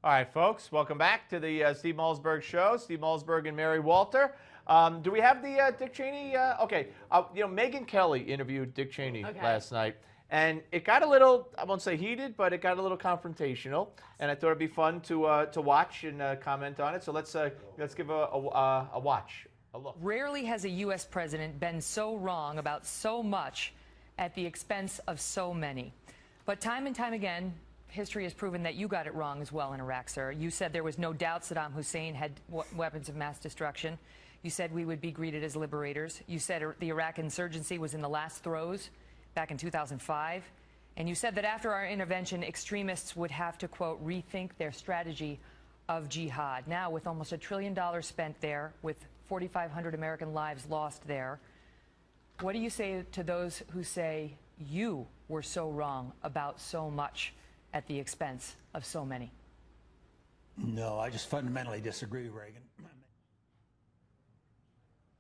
All right, folks, welcome back to the Steve Malzberg Show. Steve Malzberg and Mary Walter. Do we have the Dick Cheney? Okay, Megyn Kelly interviewed Dick Cheney last night, and it got a little, I won't say heated, but it got a little confrontational, and I thought it'd be fun to watch and comment on it. So let's give a watch, a look. Rarely has a U.S. president been so wrong about so much at the expense of so many. But time and time again, history has proven that you got it wrong as well in Iraq, sir. You said there was no doubt Saddam Hussein had weapons of mass destruction. You said we would be greeted as liberators. You said the Iraq insurgency was in the last throes back in 2005. And you said that after our intervention, extremists would have to, quote, rethink their strategy of jihad. Now, with almost $1 trillion spent there, with 4,500 American lives lost there, what do you say to those who say you were so wrong about so much at the expense of so many? No, I just fundamentally disagree, Reagan.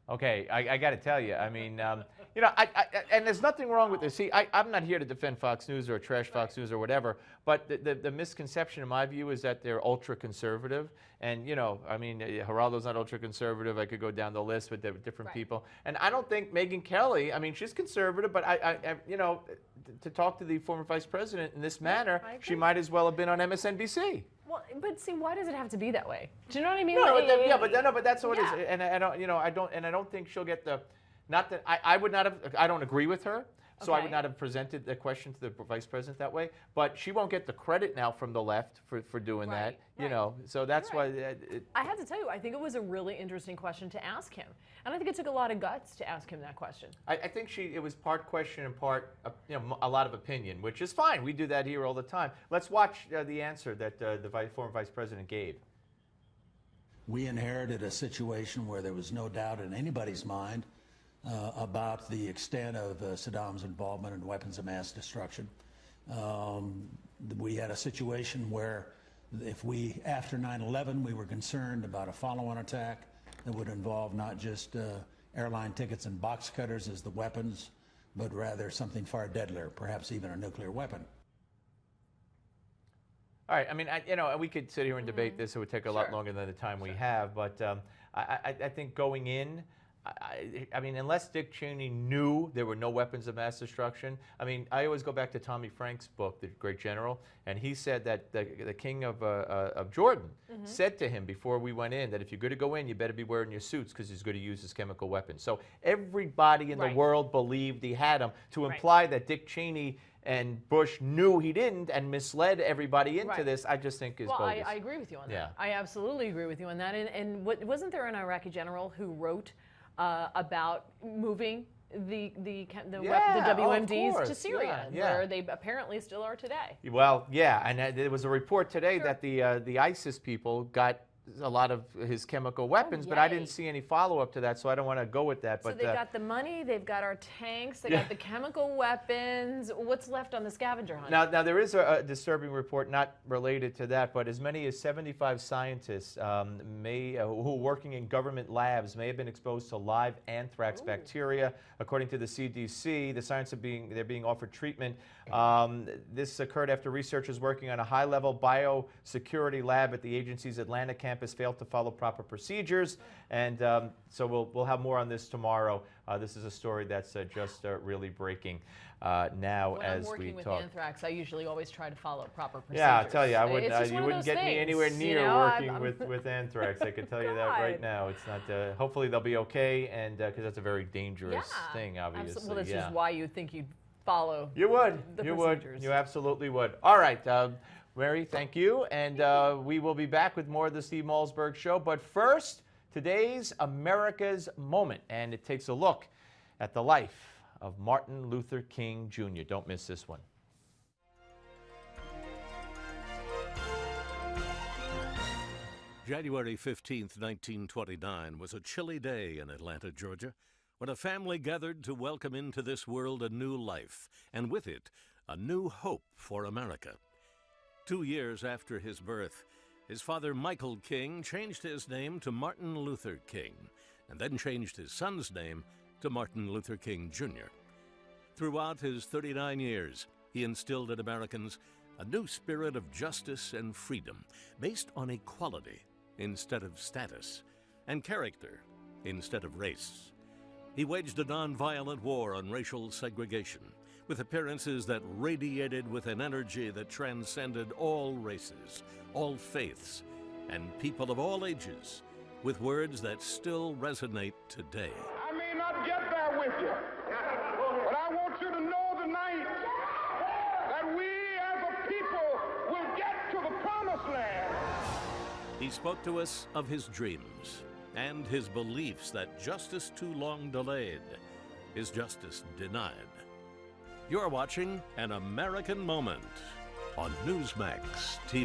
Okay, I got to tell you, I mean, and there's nothing wrong with this. See, I'm not here to defend Fox News or trash Fox News or whatever, but the misconception in my view is that they're ultra-conservative. And, I mean, Geraldo's not ultra-conservative. I could go down the list with different people. And I don't think Megyn Kelly, I mean, she's conservative, but to talk to the former vice president in this manner, she might as well have been on MSNBC. Well, but see, why does it have to be that way? Do you know what I mean? No, but that's what it is. And I don't think she'll get the. Not that I would not have. I don't agree with her, so I would not have presented the question to the vice president that way. But she won't get the credit now from the left for doing that. So that's why. I have to tell you, I think it was a really interesting question to ask him, and I think it took a lot of guts to ask him that question. I think it was part question and part a lot of opinion, which is fine. We do that here all the time. Let's watch the answer that the former vice president gave. We inherited a situation where there was no doubt in anybody's mind about the extent of Saddam's involvement in weapons of mass destruction. We had a situation where after 9/11, we were concerned about a follow-on attack that would involve not just airline tickets and box cutters as the weapons, but rather something far deadlier, perhaps even a nuclear weapon. All right. I mean, we could sit here and debate this. It would take a lot longer than the time we have. But I think going in, I mean, unless Dick Cheney knew there were no weapons of mass destruction, I mean, I always go back to Tommy Frank's book, The Great General, and he said that the king of Jordan said to him before we went in that if you're going to go in, you better be wearing your suits because he's going to use his chemical weapons. So everybody in the world believed he had them. To imply that Dick Cheney and Bush knew he didn't and misled everybody into this, I just think is bogus. I agree with you on that. I absolutely agree with you on that. And wasn't there an Iraqi general who wrote about moving the WMDs to Syria, where they apparently still are today? Well, and there was a report today that the ISIS people got a lot of his chemical weapons, but I didn't see any follow-up to that, so I don't want to go with that. So but they got the money, they've got our tanks, they got the chemical weapons. What's left on the scavenger hunt? Now there is a disturbing report not related to that, but as many as 75 scientists who are working in government labs may have been exposed to live anthrax bacteria. According to the CDC, the scientists they're being offered treatment. This occurred after researchers working on a high-level biosecurity lab at the agency's Atlanta campus failed to follow proper procedures, and so we'll have more on this tomorrow. This is a story that's just really breaking now when as we talk. I'm working with anthrax, I usually always try to follow proper procedures. Yeah, I'll tell you, I would. You wouldn't get things, me anywhere near working with anthrax. I can tell you that right now. It's not. Hopefully they'll be okay, and because that's a very dangerous thing, obviously. Absolutely. Well, that's just why you'd think you'd follow. You would. The you procedures. would. You absolutely would. All right. Mary, thank you. And we will be back with more of the Steve Malzberg Show. But first, today's America's Moment. And it takes a look at the life of Martin Luther King Jr. Don't miss this one. January 15th, 1929 was a chilly day in Atlanta, Georgia, when a family gathered to welcome into this world a new life, and with it, a new hope for America. 2 years after his birth, his father Michael King changed his name to Martin Luther King, and then changed his son's name to Martin Luther King Jr. Throughout his 39 years, he instilled in Americans a new spirit of justice and freedom based on equality instead of status, and character instead of race. He waged a nonviolent war on racial segregation, with appearances that radiated with an energy that transcended all races, all faiths, and people of all ages, with words that still resonate today. I may not get there with you, but I want you to know tonight that we as a people will get to the promised land. He spoke to us of his dreams and his beliefs that justice too long delayed is justice denied. You're watching An American Moment on Newsmax TV.